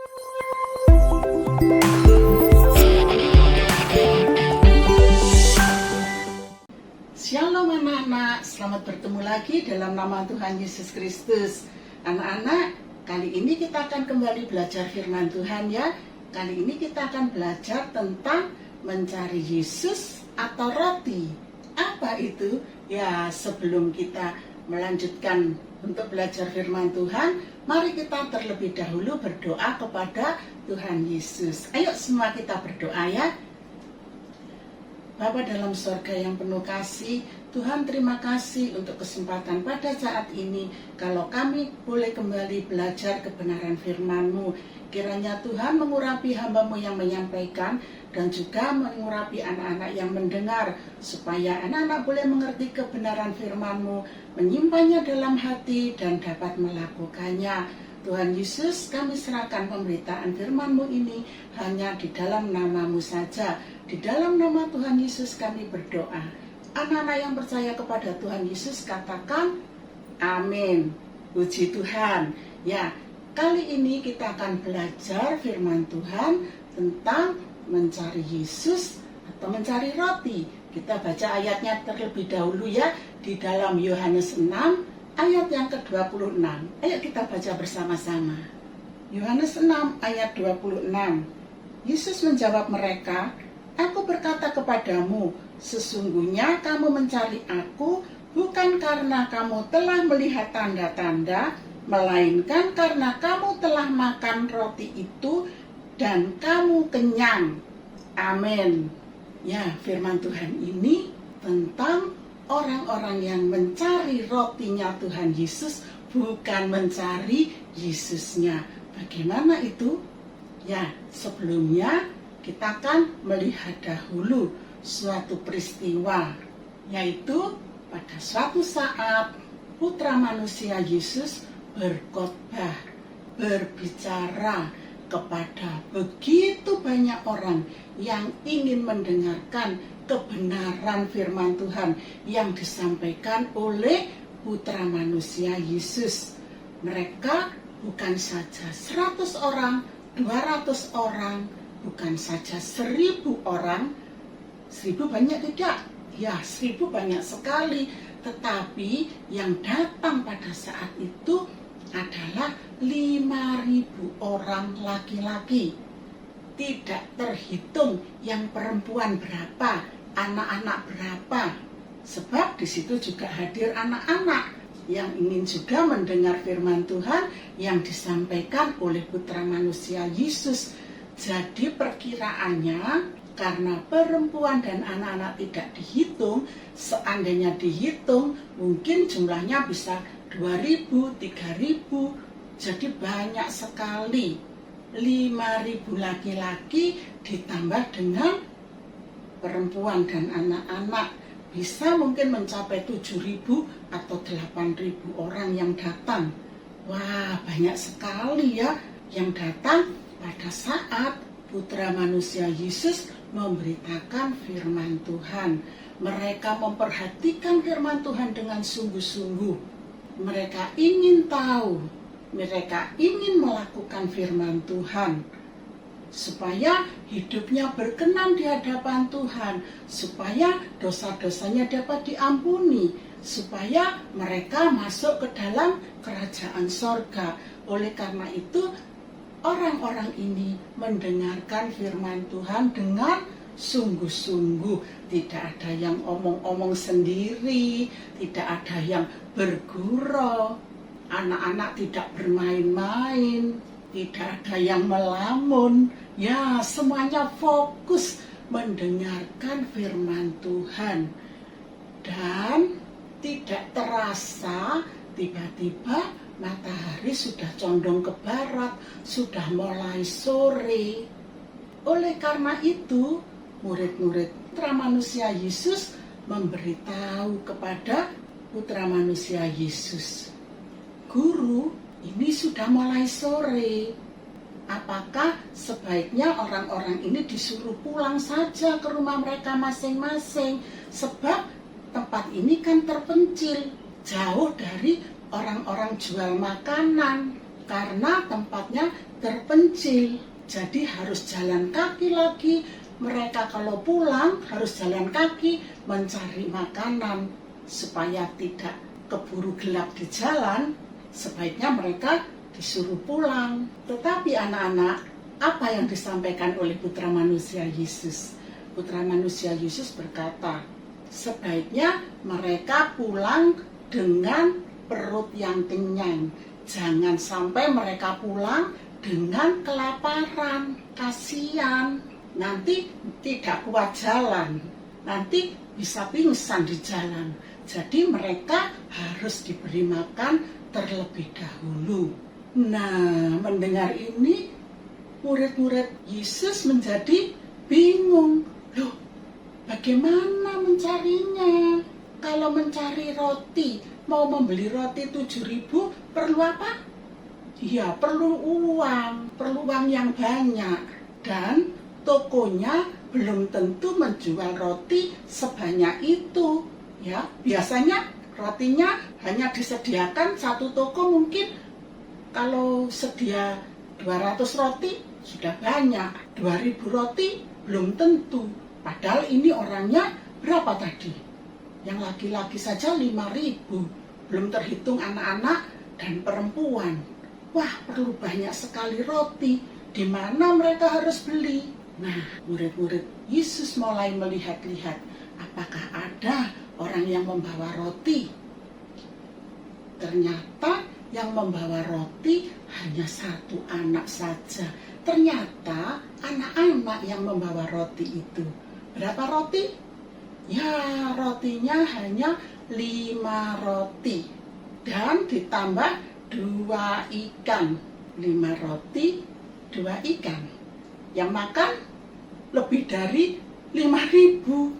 Shalom anak-anak, selamat bertemu lagi dalam nama Tuhan Yesus Kristus. Anak-anak, kali ini kita akan kembali belajar firman Tuhan ya. Kali ini kita akan belajar tentang mencari Yesus atau roti. Apa itu? Ya, sebelum kita melanjutkan untuk belajar firman Tuhan, mari kita terlebih dahulu berdoa kepada Tuhan Yesus. Ayo semua kita berdoa ya. Bapa dalam sorga yang penuh kasih, Tuhan terima kasih untuk kesempatan pada saat ini. Kalau kami boleh kembali belajar kebenaran firman-Mu, kiranya Tuhan mengurapi hamba-Mu yang menyampaikan dan juga mengurapi anak-anak yang mendengar, supaya anak-anak boleh mengerti kebenaran firman-Mu, menyimpannya dalam hati dan dapat melakukannya. Tuhan Yesus, kami serahkan pemberitaan firman-Mu ini hanya di dalam nama-Mu saja. Di dalam nama Tuhan Yesus kami berdoa. Anak-anak yang percaya kepada Tuhan Yesus katakan amin. Puji Tuhan. Ya, kali ini kita akan belajar firman Tuhan tentang mencari Yesus atau mencari roti. Kita baca ayatnya terlebih dahulu ya, di dalam Yohanes 6 ayat yang ke-26. Ayo kita baca bersama-sama. Yohanes 6 ayat 26. Yesus menjawab mereka, "Aku berkata kepadamu, sesungguhnya kamu mencari aku bukan karena kamu telah melihat tanda-tanda, melainkan karena kamu telah makan roti itu dan kamu kenyang." Amin. Ya, firman Tuhan ini tentang orang-orang yang mencari rotinya Tuhan Yesus, bukan mencari Yesusnya. Bagaimana itu? Ya, sebelumnya kita akan melihat dahulu suatu peristiwa, yaitu pada suatu saat Putra Manusia Yesus berkhotbah, berbicara kepada begitu banyak orang yang ingin mendengarkan kebenaran firman Tuhan yang disampaikan oleh Putra Manusia Yesus. Mereka bukan saja 100 orang, 200 orang, bukan saja 1000 orang. 1000 banyak tidak? Ya, 1000 banyak sekali. Tetapi yang datang pada saat itu adalah 5.000 orang laki-laki. Tidak terhitung yang perempuan berapa, anak-anak berapa. Sebab di situ juga hadir anak-anak yang ingin juga mendengar firman Tuhan yang disampaikan oleh Putra Manusia Yesus. Jadi perkiraannya karena perempuan dan anak-anak tidak dihitung, seandainya dihitung mungkin jumlahnya bisa 2.000, 3.000, jadi banyak sekali. 5.000 laki-laki ditambah dengan perempuan dan anak-anak, bisa mungkin mencapai 7.000 atau 8.000 orang yang datang. Wah, banyak sekali ya yang datang pada saat Putra Manusia Yesus memberitakan firman Tuhan. Mereka memperhatikan firman Tuhan dengan sungguh-sungguh. Mereka ingin tahu, mereka ingin melakukan firman Tuhan, supaya hidupnya berkenan di hadapan Tuhan, supaya dosa-dosanya dapat diampuni, supaya mereka masuk ke dalam kerajaan sorga. Oleh karena itu, orang-orang ini mendengarkan firman Tuhan dengan sungguh-sungguh. Tidak ada yang omong-omong sendiri, tidak ada yang bergurau. Anak-anak tidak bermain-main, tidak ada yang melamun. Ya, semuanya fokus mendengarkan firman Tuhan. Dan tidak terasa tiba-tiba matahari sudah condong ke barat, sudah mulai sore. Oleh karena itu, murid-murid Putra Manusia Yesus memberitahu kepada Putra Manusia Yesus, "Guru, ini sudah mulai sore. Apakah sebaiknya orang-orang ini disuruh pulang saja ke rumah mereka masing-masing? Sebab tempat ini kan terpencil, jauh dari orang-orang jual makanan. karena tempatnya terpencil. Jadi harus jalan kaki lagi. Mereka kalau pulang harus jalan kaki mencari makanan supaya tidak keburu gelap di jalan. Sebaiknya mereka disuruh pulang. Tetapi anak-anak, apa yang disampaikan oleh Putra Manusia Yesus? Putra Manusia Yesus berkata, sebaiknya mereka pulang dengan perut yang kenyang. Jangan sampai mereka pulang dengan kelaparan. Kasihan, nanti tidak kuat jalan, nanti bisa pingsan di jalan. Jadi mereka harus diberi makan terlebih dahulu. Nah, mendengar ini, murid-murid Yesus menjadi bingung. Loh, bagaimana mencarinya? Kalau mencari roti, mau membeli roti 7.000, perlu apa? Ya, perlu uang yang banyak. Dan tokonya belum tentu menjual roti sebanyak itu. Ya, biasanya rotinya hanya disediakan satu toko, mungkin kalau sedia 200 roti sudah banyak, 2.000 roti belum tentu. Padahal ini orangnya berapa tadi? Yang laki-laki saja 5.000, belum terhitung anak-anak dan perempuan. Wah, perlu banyak sekali roti. Di mana mereka harus beli? Nah, murid-murid Yesus mulai melihat-lihat, apakah ada orang yang membawa roti. Ternyata yang membawa roti hanya satu anak saja. Ternyata anak-anak yang membawa roti itu. Berapa roti? Ya, rotinya hanya 5 roti. Dan ditambah 2 ikan. 5 roti, 2 ikan. Yang makan lebih dari 5.000.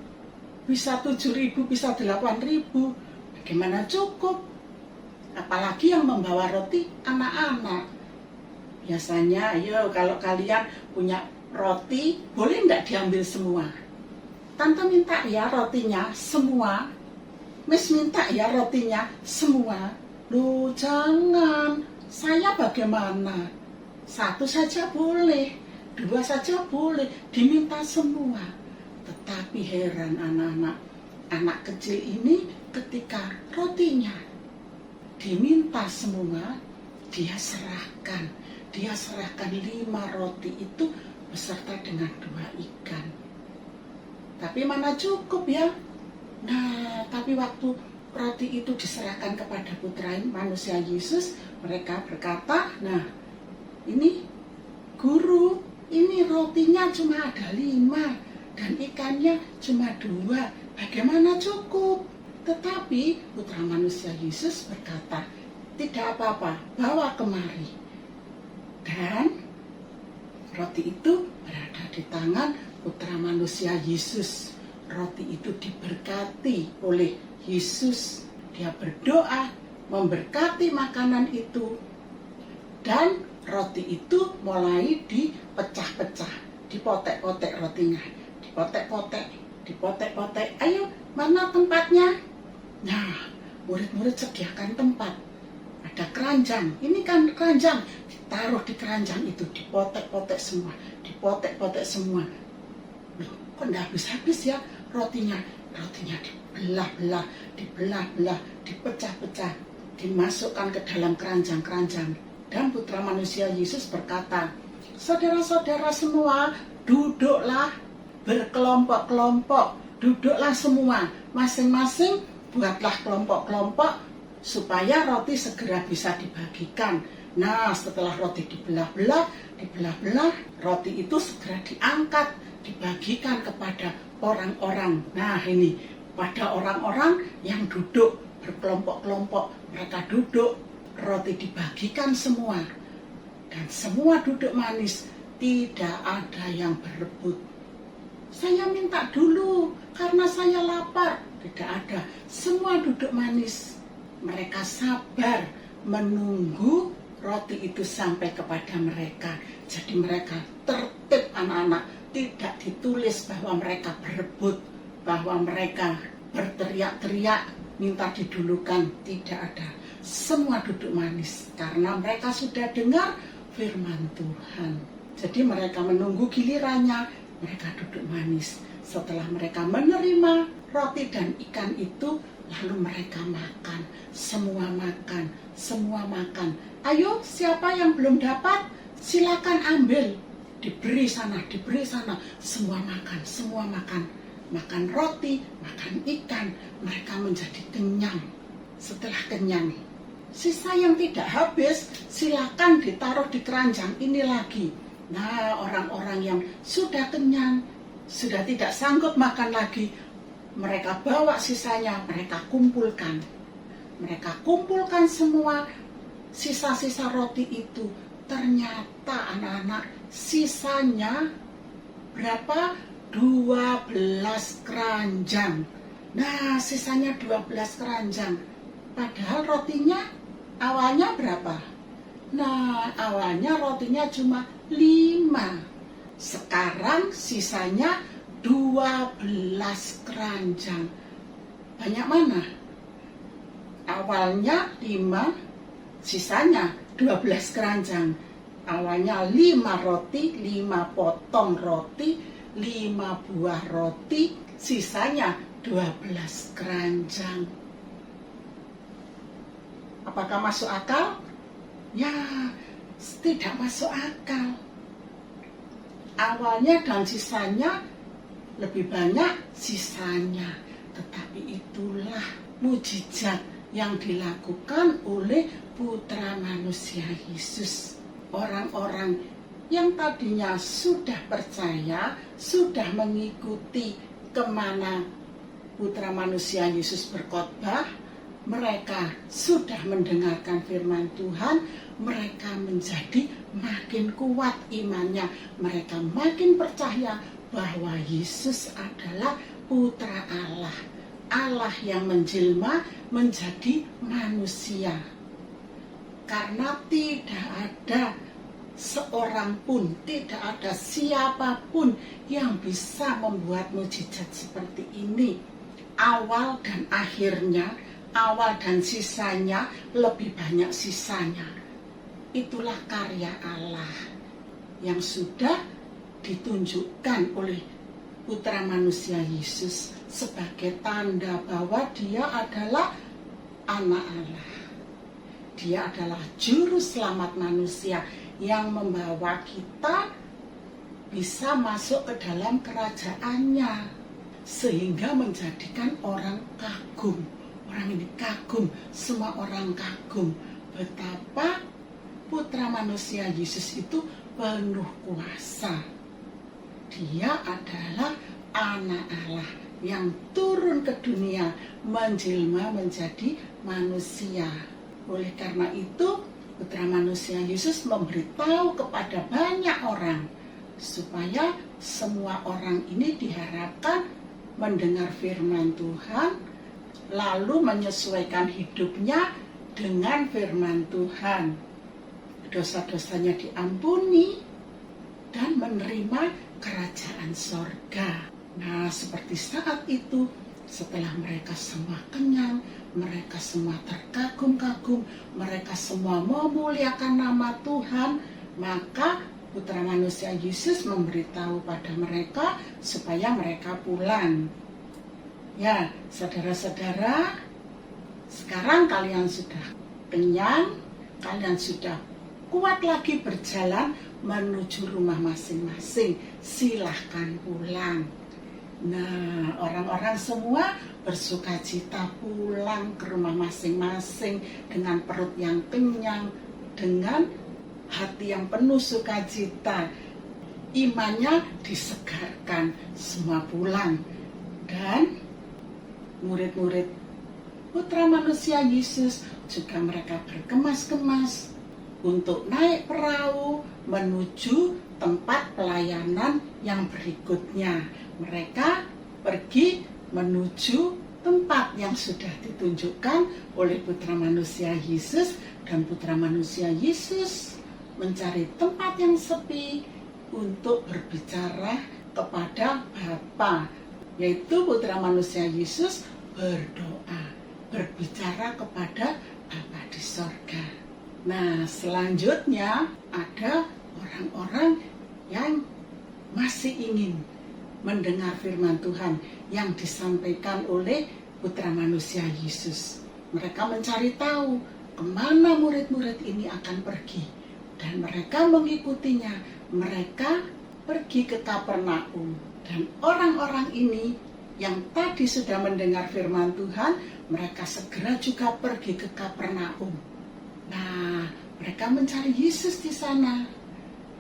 Bisa 7.000, bisa 8.000. Bagaimana cukup? Apalagi yang membawa roti anak-anak. Biasanya, ayo kalau kalian punya roti, boleh enggak diambil semua? Tante minta ya rotinya semua. Miss minta ya rotinya semua. Loh, jangan. Saya bagaimana? 1 saja boleh, 2 saja boleh, diminta semua. Tetapi heran anak-anak, anak kecil ini ketika rotinya diminta semua, dia serahkan 5 roti itu beserta dengan 2 ikan. Tapi mana cukup ya? Nah, tapi waktu roti itu diserahkan kepada Putra Manusia Yesus, mereka berkata, nah ini guru, ini rotinya cuma ada 5 dan ikannya cuma 2, bagaimana cukup? Tetapi Putra Manusia Yesus berkata, tidak apa-apa, bawa kemari. Dan roti itu berada di tangan Putra Manusia Yesus. Roti itu diberkati oleh Yesus. Dia berdoa, memberkati makanan itu. Dan roti itu mulai dipecah-pecah, dipotek-potek rotinya. Dipotek-potek. Ayo, mana tempatnya? Nah, murid-murid sediakan tempat. Ada keranjang. Ini kan keranjang. Ditaruh di keranjang itu, dipotek-potek semua. Loh, kok enggak habis-habis ya rotinya? Rotinya dibelah-belah, dipecah-pecah, dimasukkan ke dalam keranjang-keranjang. Dan Putra Manusia Yesus berkata, saudara-saudara semua, duduklah berkelompok-kelompok, duduklah semua, masing-masing buatlah kelompok-kelompok supaya roti segera bisa dibagikan. Nah, setelah roti dibelah-belah, roti itu segera diangkat, dibagikan kepada orang-orang. Nah, ini pada orang-orang yang duduk berkelompok-kelompok, mereka duduk, roti dibagikan semua. Dan semua duduk manis, tidak ada yang berebut. Saya minta dulu karena saya lapar. Tidak ada, semua duduk manis. Mereka sabar menunggu roti itu sampai kepada mereka. Jadi mereka tertib anak-anak. Tidak ditulis bahwa mereka berebut, bahwa mereka berteriak-teriak minta didulukan. Tidak ada. semua duduk manis karena mereka sudah dengar firman Tuhan. Jadi mereka menunggu gilirannya, mereka duduk manis. Setelah mereka menerima roti dan ikan itu, lalu mereka makan. Semua makan, semua makan. Ayo, siapa yang belum dapat, silakan ambil. Diberi sana, semua makan, semua makan. Makan roti, makan ikan, mereka menjadi kenyang. Setelah kenyang, sisa yang tidak habis, silakan ditaruh di keranjang ini lagi. Nah, orang-orang yang sudah kenyang, sudah tidak sanggup makan lagi, mereka bawa sisanya, mereka kumpulkan. Mereka kumpulkan semua sisa-sisa roti itu. Ternyata anak-anak, sisanya berapa? 12 keranjang. Nah, sisanya 12 keranjang. Padahal rotinya awalnya berapa? Nah, awalnya rotinya cuma 5. Sekarang sisanya 12 keranjang. Banyak mana? Awalnya 5, sisanya 12 keranjang. Awalnya 5 roti, 5 potong roti, 5 buah roti, sisanya 12 keranjang. Apakah masuk akal? Ya, tidak masuk akal. Awalnya dan sisanya lebih banyak sisanya. Tetapi itulah mujizat yang dilakukan oleh Putra Manusia Yesus. Orang-orang yang tadinya sudah percaya, sudah mengikuti kemana Putra Manusia Yesus berkhotbah, mereka sudah mendengarkan firman Tuhan, mereka menjadi makin kuat imannya, mereka makin percaya bahwa Yesus adalah Putra Allah, Allah yang menjelma menjadi manusia. Karena tidak ada seorang pun, tidak ada siapapun yang bisa membuat mujizat seperti ini. Awal dan akhirnya, awal dan sisanya, lebih banyak sisanya. Itulah karya Allah yang sudah ditunjukkan oleh Putra Manusia Yesus sebagai tanda bahwa dia adalah anak Allah. Dia adalah juru selamat manusia yang membawa kita bisa masuk ke dalam kerajaannya, sehingga menjadikan orang kagum. Orang ini kagum, semua orang kagum betapa Putra Manusia Yesus itu penuh kuasa. Dia adalah anak Allah yang turun ke dunia menjelma menjadi manusia. Oleh karena itu, Putra Manusia Yesus memberitahu kepada banyak orang supaya semua orang ini diharapkan mendengar firman Tuhan, lalu menyesuaikan hidupnya dengan firman Tuhan. Dosa-dosanya diampuni dan menerima kerajaan sorga. Nah, seperti saat itu, setelah mereka semua kenyang, mereka semua terkagum-kagum, mereka semua memuliakan nama Tuhan, maka Putra Manusia Yesus memberitahu pada mereka supaya mereka pulang. Ya, saudara-saudara, sekarang kalian sudah kenyang, kalian sudah kuat lagi berjalan menuju rumah masing-masing. Silahkan pulang. Nah, orang-orang semua bersukacita pulang ke rumah masing-masing dengan perut yang kenyang, dengan hati yang penuh sukacita. Imannya disegarkan, semua pulang. Dan murid-murid Putra Manusia Yesus juga mereka berkemas-kemas untuk naik perahu menuju tempat pelayanan yang berikutnya. Mereka pergi menuju tempat yang sudah ditunjukkan oleh Putra Manusia Yesus, dan Putra Manusia Yesus mencari tempat yang sepi untuk berbicara kepada Bapa, yaitu Putra Manusia Yesus berdoa, berbicara kepada Bapa di di sorga. Nah, selanjutnya ada orang-orang yang masih ingin mendengar firman Tuhan yang disampaikan oleh Putra Manusia Yesus. Mereka mencari tahu kemana murid-murid ini akan pergi. Dan mereka mengikutinya. Mereka pergi ke Kapernaum. Dan orang-orang ini yang tadi sudah mendengar firman Tuhan, mereka segera juga pergi ke Kapernaum. Nah, mereka mencari Yesus di sana.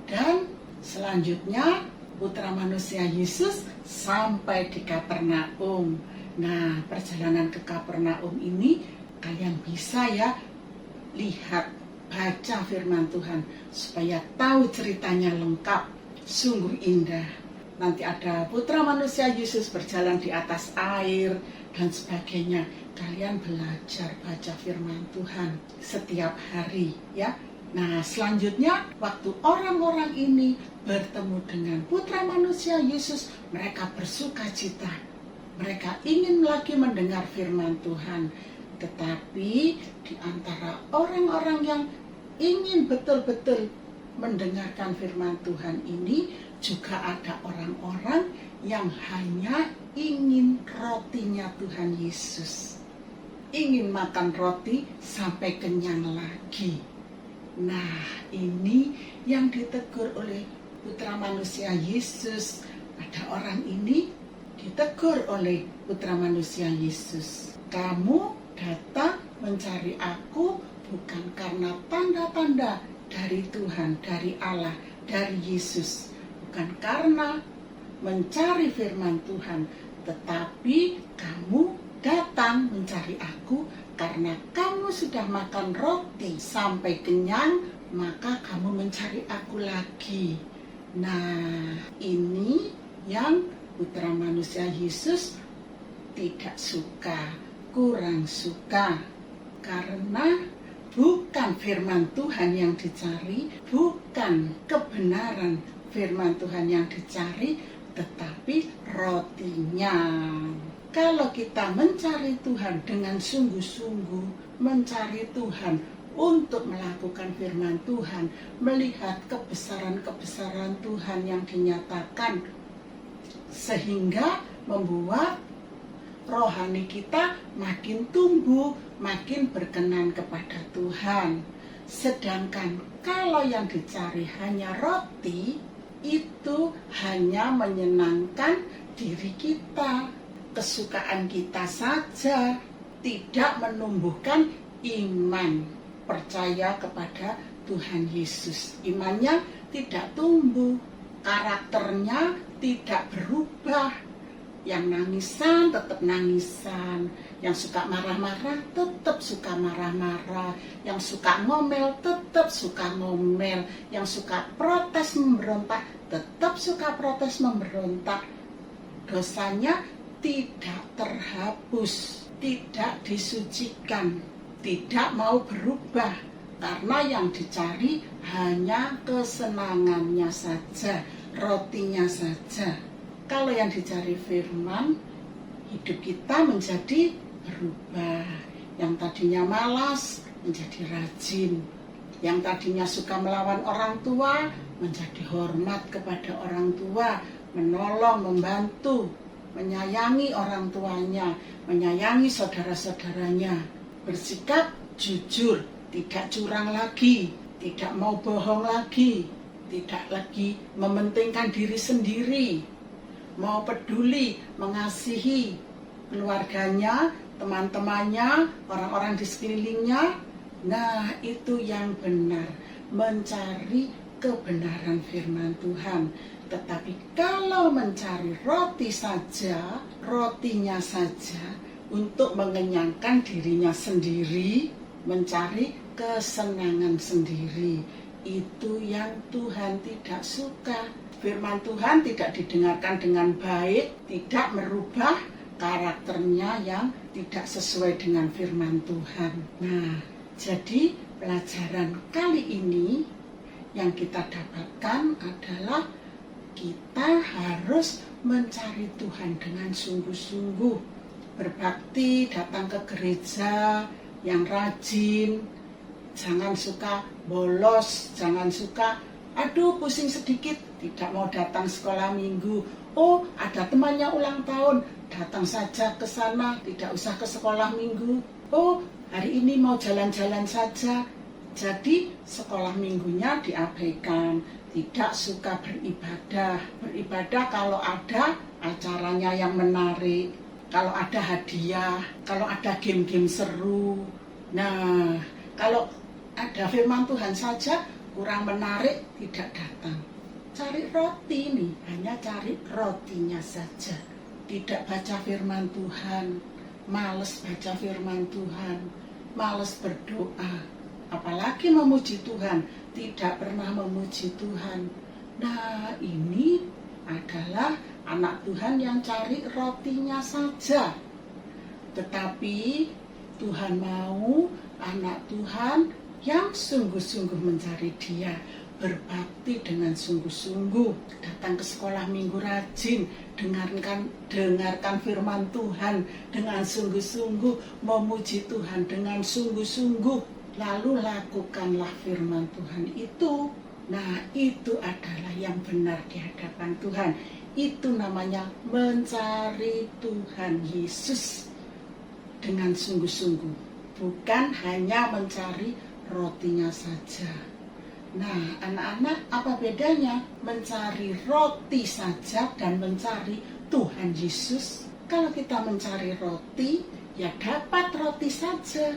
Dan selanjutnya Putra Manusia Yesus sampai di Kapernaum. Nah, perjalanan ke Kapernaum ini kalian bisa ya lihat, baca firman Tuhan supaya tahu ceritanya lengkap. Sungguh indah. Nanti ada Putra Manusia Yesus berjalan di atas air dan sebagainya. Kalian belajar baca firman Tuhan setiap hari ya. Nah, selanjutnya waktu orang-orang ini bertemu dengan Putra Manusia Yesus, mereka bersukacita. Mereka ingin lagi mendengar firman Tuhan. Tetapi di antara orang-orang yang ingin betul-betul mendengarkan firman Tuhan ini, juga ada orang-orang yang hanya ingin rotinya Tuhan Yesus. Ingin makan roti sampai kenyang lagi. Nah, ini yang ditegur oleh Putra Manusia Yesus. Ada orang ini ditegur oleh Putra Manusia Yesus. Kamu datang mencari aku bukan karena tanda-tanda dari Tuhan, dari Allah, dari Yesus. Bukan karena mencari firman Tuhan, tetapi kamu datang mencari aku karena kamu sudah makan roti sampai kenyang, maka kamu mencari aku lagi. Nah, ini yang Putra Manusia Yesus tidak suka, kurang suka, karena bukan firman Tuhan yang dicari, bukan kebenaran firman Tuhan yang dicari, tetapi rotinya. Kalau kita mencari Tuhan dengan sungguh-sungguh, mencari Tuhan untuk melakukan firman Tuhan, melihat kebesaran-kebesaran Tuhan yang dinyatakan, sehingga membuat rohani kita makin tumbuh, makin berkenan kepada Tuhan. Sedangkan kalau yang dicari hanya roti, itu hanya menyenangkan diri kita, kesukaan kita saja, tidak menumbuhkan iman, percaya kepada Tuhan Yesus. Imannya tidak tumbuh, karakternya tidak berubah. Yang nangisan tetap nangisan, yang suka marah-marah tetap suka marah-marah, yang suka ngomel tetap suka ngomel, yang suka protes memberontak tetap suka protes memberontak. Dosanya tidak terhapus, tidak disucikan, tidak mau berubah, karena yang dicari hanya kesenangannya saja, rotinya saja. Kalau yang dicari firman, hidup kita menjadi berubah. Yang tadinya malas menjadi rajin. Yang tadinya suka melawan orang tua menjadi hormat kepada orang tua, menolong, membantu, menyayangi orang tuanya, menyayangi saudara-saudaranya, bersikap jujur, tidak curang lagi, tidak mau bohong lagi, tidak lagi mementingkan diri sendiri, mau peduli, mengasihi keluarganya, teman-temannya, orang-orang di sekelilingnya. Nah, itu yang benar, mencari kebenaran firman Tuhan. Tetapi kalau mencari roti saja, rotinya saja, untuk mengenyangkan dirinya sendiri, mencari kesenangan sendiri, itu yang Tuhan tidak suka. Firman Tuhan tidak didengarkan dengan baik, tidak merubah karakternya yang tidak sesuai dengan firman Tuhan. Nah, jadi pelajaran kali ini yang kita dapatkan adalah kita harus mencari Tuhan dengan sungguh-sungguh, berbakti, datang ke gereja yang rajin, Jangan suka bolos, jangan suka aduh pusing sedikit, tidak mau datang sekolah minggu. Oh, ada temannya ulang tahun, datang saja ke sana, tidak usah ke sekolah minggu. Oh, hari ini mau jalan-jalan saja. Jadi sekolah minggunya diabaikan, tidak suka beribadah. Beribadah kalau ada acaranya yang menarik, kalau ada hadiah, kalau ada game-game seru. Nah, kalau ada firman Tuhan saja kurang menarik, tidak datang. Cari roti nih, hanya cari rotinya saja. Tidak baca firman Tuhan, males baca firman Tuhan, males berdoa. Apalagi memuji Tuhan, tidak pernah memuji Tuhan. Nah, ini adalah anak Tuhan yang cari rotinya saja. Tetapi Tuhan mau anak Tuhan yang sungguh-sungguh mencari Dia, berbakti dengan sungguh-sungguh, datang ke sekolah minggu rajin, dengarkan firman Tuhan dengan sungguh-sungguh, memuji Tuhan dengan sungguh-sungguh, lalu lakukanlah firman Tuhan itu. Nah, itu adalah yang benar di hadapan Tuhan. Itu namanya mencari Tuhan Yesus dengan sungguh-sungguh, bukan hanya mencari rotinya saja. Nah, anak-anak, apa bedanya mencari roti saja dan mencari Tuhan Yesus? Kalau kita mencari roti, ya dapat roti saja.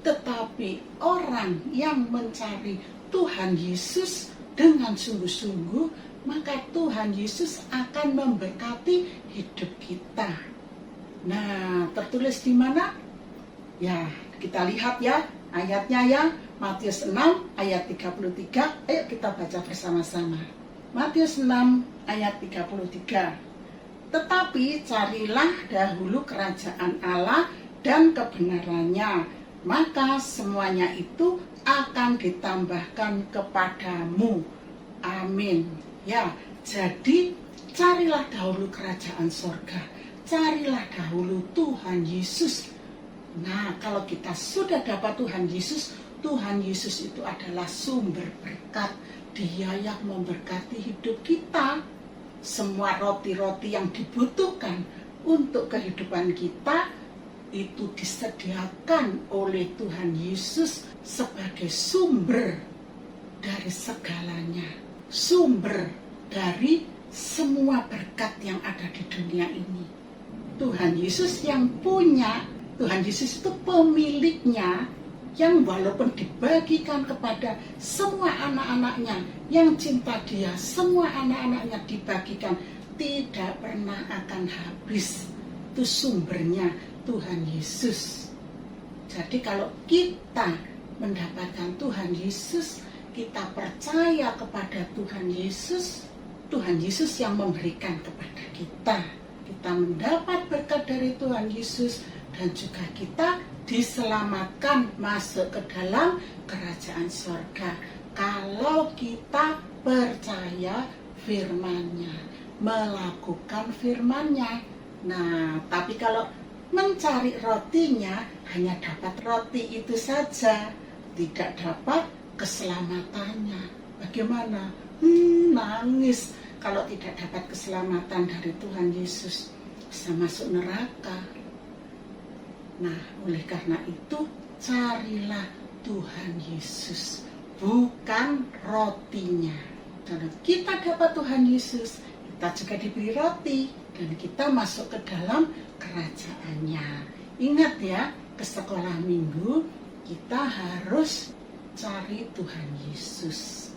Tetapi orang yang mencari Tuhan Yesus dengan sungguh-sungguh, maka Tuhan Yesus akan memberkati hidup kita. Nah, tertulis di mana? Ya, kita lihat ya ayatnya ya. Matius 6 ayat 33. Ayo kita baca bersama-sama. Matius 6 ayat 33. Tetapi carilah dahulu kerajaan Allah dan kebenarannya, maka semuanya itu akan ditambahkan kepadamu. Amin. Ya, jadi carilah dahulu kerajaan sorga, carilah dahulu Tuhan Yesus. Nah, kalau kita sudah dapat Tuhan Yesus itu adalah sumber berkat. Dia yang memberkati hidup kita. Semua roti-roti yang dibutuhkan untuk kehidupan kita itu disediakan oleh Tuhan Yesus sebagai sumber dari segalanya, sumber dari semua berkat yang ada di dunia ini. Tuhan Yesus yang punya, Tuhan Yesus itu pemiliknya, yang walaupun dibagikan kepada semua anak-anaknya yang cinta Dia, semua anak-anaknya dibagikan, tidak pernah akan habis. Itu sumbernya Tuhan Yesus. Jadi kalau kita mendapatkan Tuhan Yesus, kita percaya kepada Tuhan Yesus yang memberikan kepada kita. Kita mendapat berkat dari Tuhan Yesus dan juga kita diselamatkan masuk ke dalam kerajaan surga. Kalau kita percaya firman-Nya, melakukan firman-Nya. Nah, tapi kalau mencari rotinya, hanya dapat roti itu saja, tidak dapat keselamatannya. Bagaimana? Nangis kalau tidak dapat keselamatan dari Tuhan Yesus, bisa masuk neraka. Nah, oleh karena itu, carilah Tuhan Yesus, bukan rotinya. Kalau kita dapat Tuhan Yesus, kita juga diberi roti, dan kita masuk ke dalam kerajaannya. Ingat ya, ke sekolah minggu, kita harus cari Tuhan Yesus.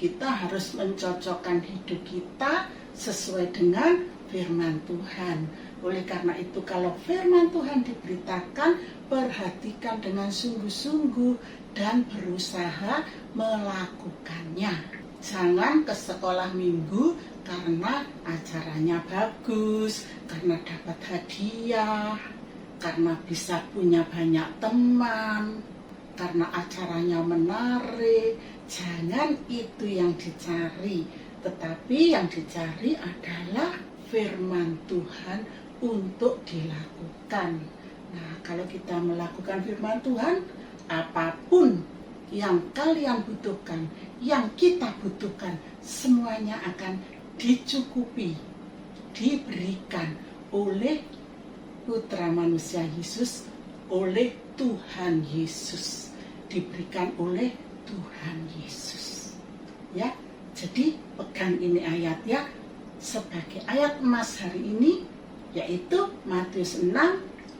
Kita harus mencocokkan hidup kita sesuai dengan firman Tuhan. Oleh karena itu, kalau firman Tuhan diberitakan, perhatikan dengan sungguh-sungguh dan berusaha melakukannya. Jangan ke sekolah minggu karena acaranya bagus, karena dapat hadiah, karena bisa punya banyak teman, karena acaranya menarik. Jangan itu yang dicari, tetapi yang dicari adalah firman Tuhan untuk dilakukan. Nah, kalau kita melakukan firman Tuhan, apapun yang kalian butuhkan, yang kita butuhkan, semuanya akan dicukupi, diberikan oleh Putra Manusia Yesus, oleh Tuhan Yesus, diberikan oleh Tuhan Yesus. Ya, jadi pegang ini ayat ya, sebagai ayat emas hari ini, yaitu Matius 6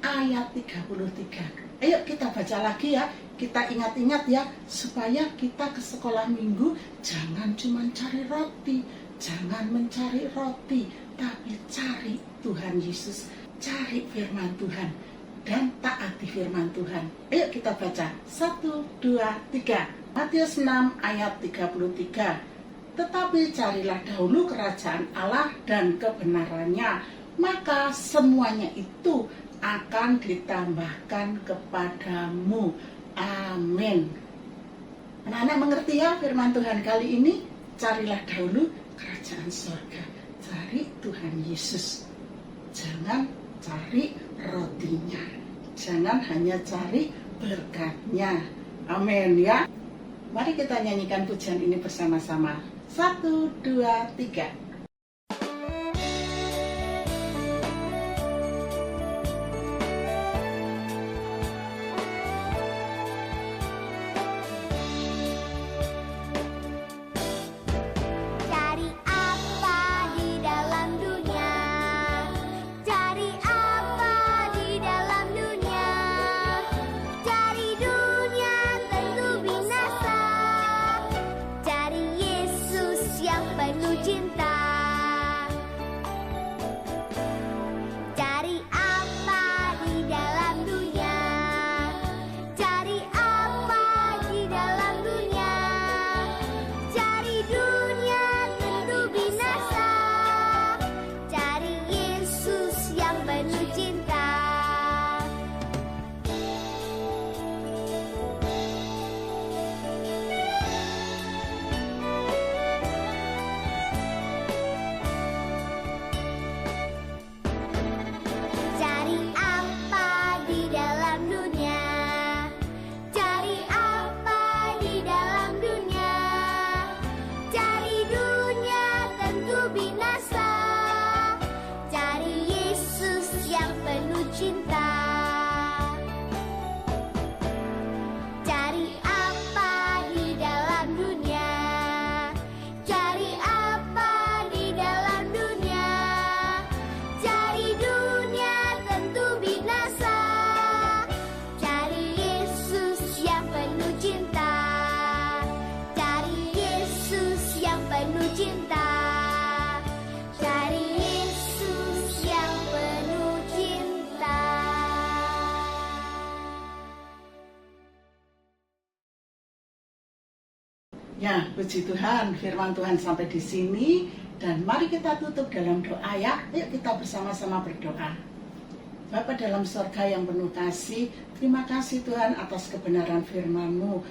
ayat 33. Ayo kita baca lagi ya, kita ingat-ingat ya, supaya kita ke sekolah minggu jangan cuma cari roti, jangan mencari roti, tapi cari Tuhan Yesus, cari firman Tuhan, dan taati firman Tuhan. Ayo kita baca, 1, 2, 3. Matius 6 ayat 33. Tetapi carilah dahulu kerajaan Allah dan kebenarannya, maka semuanya itu akan ditambahkan kepadamu. Amin. Anak-anak mengerti ya firman Tuhan kali ini? Carilah dahulu kerajaan surga, cari Tuhan Yesus. Jangan cari rotinya, jangan hanya cari berkatnya. Amin ya. Mari kita nyanyikan pujian ini bersama-sama. 1, 2, 3. Ya, puji Tuhan, firman Tuhan sampai di sini, dan mari kita tutup dalam doa ya. Yuk kita bersama-sama berdoa. Bapa dalam surga yang penuh kasih, terima kasih Tuhan atas kebenaran firman-Mu.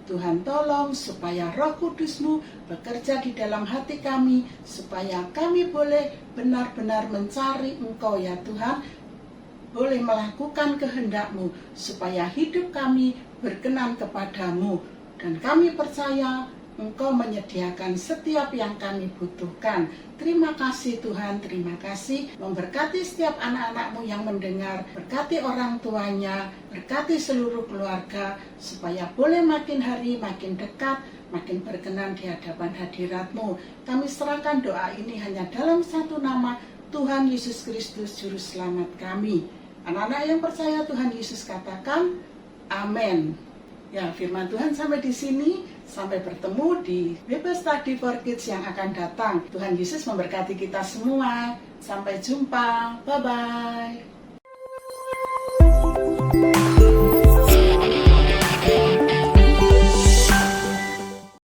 Tuhan tolong supaya Roh Kudus-Mu bekerja di dalam hati kami, supaya kami boleh benar-benar mencari Engkau ya Tuhan, boleh melakukan kehendak-Mu, supaya hidup kami berkenan kepadamu. Dan kami percaya Engkau menyediakan setiap yang kami butuhkan. Terima kasih Tuhan, terima kasih. Memberkati setiap anak-anak-Mu yang mendengar, berkati orang tuanya, berkati seluruh keluarga, supaya boleh makin hari makin dekat, makin berkenan di hadapan hadirat-Mu. Kami serahkan doa ini hanya dalam satu nama, Tuhan Yesus Kristus Juru Selamat kami. Anak-anak yang percaya Tuhan Yesus katakan, amin. Ya, firman Tuhan sampai di sini. Sampai bertemu di Bible Study for Kids yang akan datang. Tuhan Yesus memberkati kita semua. Sampai jumpa. Bye-bye.